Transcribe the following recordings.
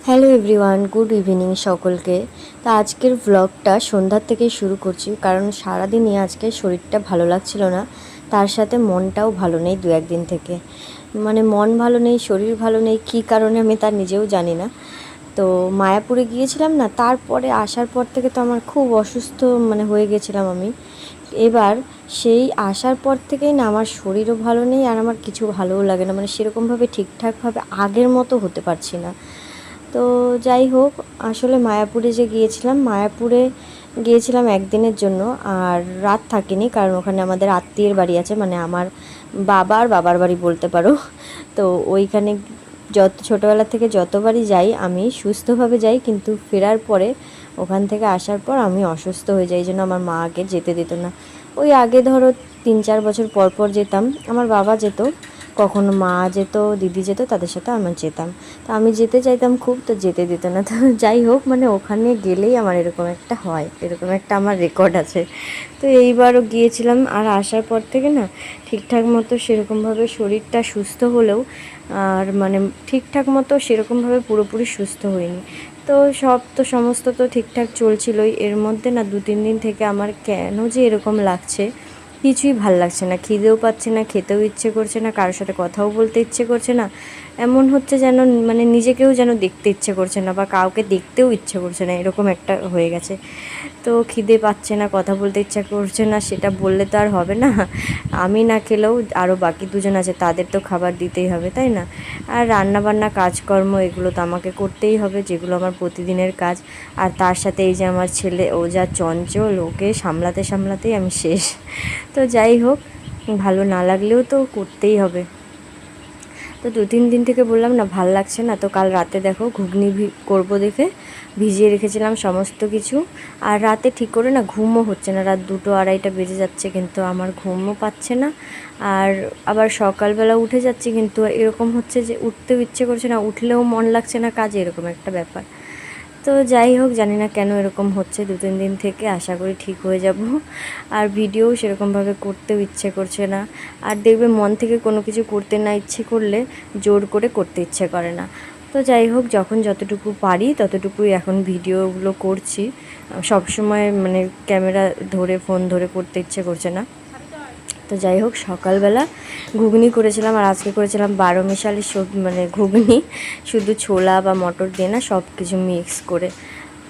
Hello everyone, good evening সকলকে। তা আজকের ব্লগটা সন্ধ্যার থেকেই শুরু করছি, কারণ সারাদিনই আজকে শরীরটা ভালো লাগছিল না, তার সাথে মনটাও ভালো নেই দু একদিন থেকে। মানে মন ভালো নেই, শরীর ভালো নেই, কী কারণে আমি তার নিজেও জানি না। তো মায়াপুরে গিয়েছিলাম না, তারপরে আসার পর থেকে তো আমার খুব অসুস্থ হয়ে গেছিলাম আমি। এবার সেই আসার পর থেকেই না আমার শরীরও ভালো নেই, আর আমার কিছু ভালোও লাগে না, সেরকমভাবে ঠিকঠাকভাবে আগের মতো হতে পারছি না। তো যাই হোক, আসলে মায়াপুরে যে গিয়েছিলাম, মায়াপুরে গিয়েছিলাম একদিনের জন্য, আর রাত থাকিনি, কারণ ওখানে আমাদের আত্মীয়ের বাড়ি আছে, আমার বাবার বাড়ি বলতে পারো। তো ওইখানে ছোটোবেলা থেকে যতবারই যাই আমি সুস্থভাবে যাই, কিন্তু ফেরার পরে ওখান থেকে আসার পর আমি অসুস্থ হয়ে যাই, এই জন্য আমার মা আগে যেতে দিত না। ওই আগে ধরো 3-4 বছর পর পর যেতাম, আমার বাবা যেত, কখনো মা যেত, দিদি যেত, তাদের সাথে আমি যেতাম। তো আমি যেতে চাইতাম খুব, তো যেতে দিত না। তো যাই হোক, ওখানে গেলেই আমার এরকম একটা হয়, এরকম একটা আমার রেকর্ড আছে। তো এইবারও গিয়েছিলাম, আর আসার পর থেকে না ঠিকঠাক মতো সেরকমভাবে শরীরটা সুস্থ হলেও, আর ঠিকঠাক মতো সেরকমভাবে পুরোপুরি সুস্থ হইনি। তো সমস্ত তো ঠিকঠাক চলছিলই, এর মধ্যে না 2-3 দিন থেকে আমার কেন যে এরকম লাগছে, কিছুই ভাল লাগছে না, খিদেও পাচ্ছে না, খেতেও ইচ্ছে করছে না, কারোর সাথে কথাও বলতে ইচ্ছে করছে না। এমন হচ্ছে যেন নিজেকেও যেন দেখতে ইচ্ছে করছে না, বা কাউকে দেখতেও ইচ্ছে করছে না, এরকম একটা হয়ে গেছে। তো খিদে পাচ্ছে না, কথা বলতে ইচ্ছা করছে না, সেটা বললে তো আর হবে না। আমি না খেলেও আরও বাকি দুজন আছে, তাদের তো খাবার দিতেই হবে, তাই না? আর রান্নাবান্না কাজকর্ম এগুলো তো আমাকে করতেই হবে, যেগুলো আমার প্রতিদিনের কাজ। আর তার সাথে এই যে আমার ছেলে, ও যা চঞ্চল, ওকে সামলাতে সামলাতেই আমি শেষ। তো যাই হোক, ভালো না লাগলেও তো করতেই হবে। তো 2-3 দিন থেকে বললাম না, ভাল লাগছে না। তো কাল রাতে দেখো ঘুগনি করবো দেখে ভিজিয়ে রেখেছিলাম সমস্ত কিছু, আর রাতে ঠিক করে না ঘুমও হচ্ছে না, রাত 2-2-2:30 বেজে যাচ্ছে, কিন্তু আমার ঘুমও পাচ্ছে না। আর আবার সকালবেলা উঠে যাচ্ছি, কিন্তু এরকম হচ্ছে যে উঠতেও ইচ্ছে করছে না, উঠলেও মন লাগছে না কাজে, এরকম একটা ব্যাপার। তো যাই হোক, জানি না কেন এরকম হচ্ছে 2-3 দিন থেকে, আশা করি ঠিক হয়ে যাব। আর ভিডিও সেরকমভাবে করতেও ইচ্ছে করছে না। আর দেখবে মন থেকে কোনো কিছু করতে না ইচ্ছে করলে জোর করে করতে ইচ্ছে করে না। তো যাই হোক, যখন যতটুকু পারি ততটুকুই এখন ভিডিওগুলো করছি। সবসময় ক্যামেরা ধরে, ফোন ধরে করতে ইচ্ছে করছে না। তো যাই হোক, সকালবেলা ঘুগনি করেছিলাম, আর আজকে করেছিলাম 12 মিশালি ঘুগনি, শুধু ছোলা বা মটর দিয়ে না, সব কিছু মিক্স করে।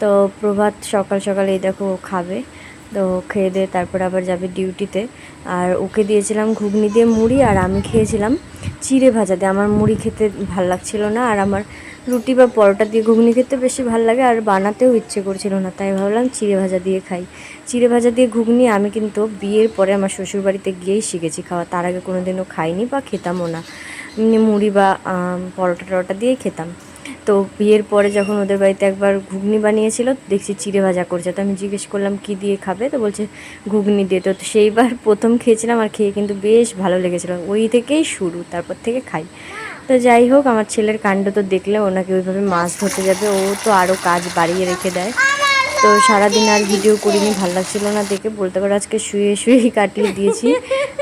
তো প্রভাত সকাল সকাল এই দেখো ও খাবে, তো খেয়ে দিয়ে তারপর আবার যাবে ডিউটিতে। আর ওকে দিয়েছিলাম ঘুগনি দিয়ে মুড়ি, আর আমি খেয়েছিলাম চিড়ে ভাজা দিয়ে। আমার মুড়ি খেতে ভাল লাগছিল না, আর আমার রুটি বা পরোটা দিয়ে ঘুগনি খেতে বেশি ভাল লাগে, আর বানাতেও ইচ্ছে করছিল না, তাই ভাবলাম চিড়ে ভাজা দিয়ে খাই। চিড়ে ভাজা দিয়ে ঘুগনি আমি কিন্তু বিয়ের পরে আমার শ্বশুরবাড়িতে গিয়েই শিখেছি খাওয়া, তার আগে কোনো দিনও খাইনি বা খেতামও না। মুড়ি বা পরোটা টরোটা দিয়েই খেতাম। তো বিয়ের পরে যখন ওদের বাড়িতে একবার ঘুগনি বানিয়েছিল, দেখছি চিড়ে ভাজা করছে, তো আমি জিজ্ঞেস করলাম কী দিয়ে খাবে, তো বলছে ঘুগনি দিয়ে। তো সেইবার প্রথম খেয়েছিলাম, আর খেয়ে কিন্তু বেশ ভালো লেগেছিলো, ওই থেকেই শুরু, তারপর থেকে খাই। তো যাই হোক, আমার ছেলের কাণ্ড তো দেখলে, ওনাকে ওইভাবে মাছ ধরতে যাবে, ও তো আরও কাজ বাড়িয়ে রেখে দেয়। তো সারাদিন আর ভিডিও করিনি, ভালো লাগছিলো না দেখে, বলতে পারো আজকে শুয়ে শুয়েই কাটিয়ে দিয়েছি।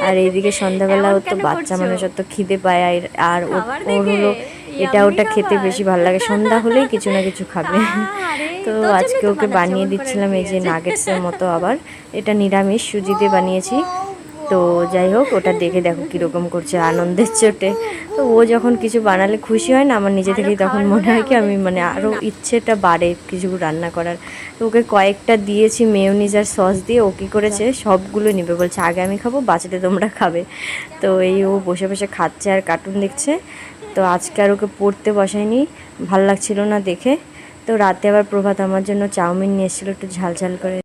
আর এইদিকে সন্ধ্যাবেলা ওর তো বাচ্চা মানুষের তো খিদে পায়, আর ওর হলো এটা ওটা খেতে বেশি ভালো লাগে, সন্ধ্যা হলেই কিছু না কিছু খাবে। তো আজকে ওকে বানিয়ে দিচ্ছিলাম এই যে নাগেটসের মতো, আবার এটা নিরামিষ সুজি দিয়ে বানিয়েছি। তো যাই হোক, ওটা দেখে দেখো কীরকম করছে আনন্দের চোটে। তো ও যখন কিছু বানালে খুশি হয় না, আমার নিজে থেকেই তখন মনে হয় কি আমি আরও ইচ্ছেটা বাড়ে কিছু রান্না করার। তো ওকে কয়েকটা দিয়েছি মেয়োনিজ আর সস দিয়ে, ও কী করেছে সবগুলো নেবে, বলছে আগে আমি খাবো, বাঁচাতে তোমরা খাবে। তো এই ও বসে বসে খাচ্ছে আর কার্টুন দেখছে। তো আজকে আর ওকে পড়তে বসায়নি, ভাল লাগছিল না দেখে। তো রাতে আবার প্রভাত আমার জন্য চাউমিন নিয়ে এসেছিলো, একটু ঝাল ঝাল করে।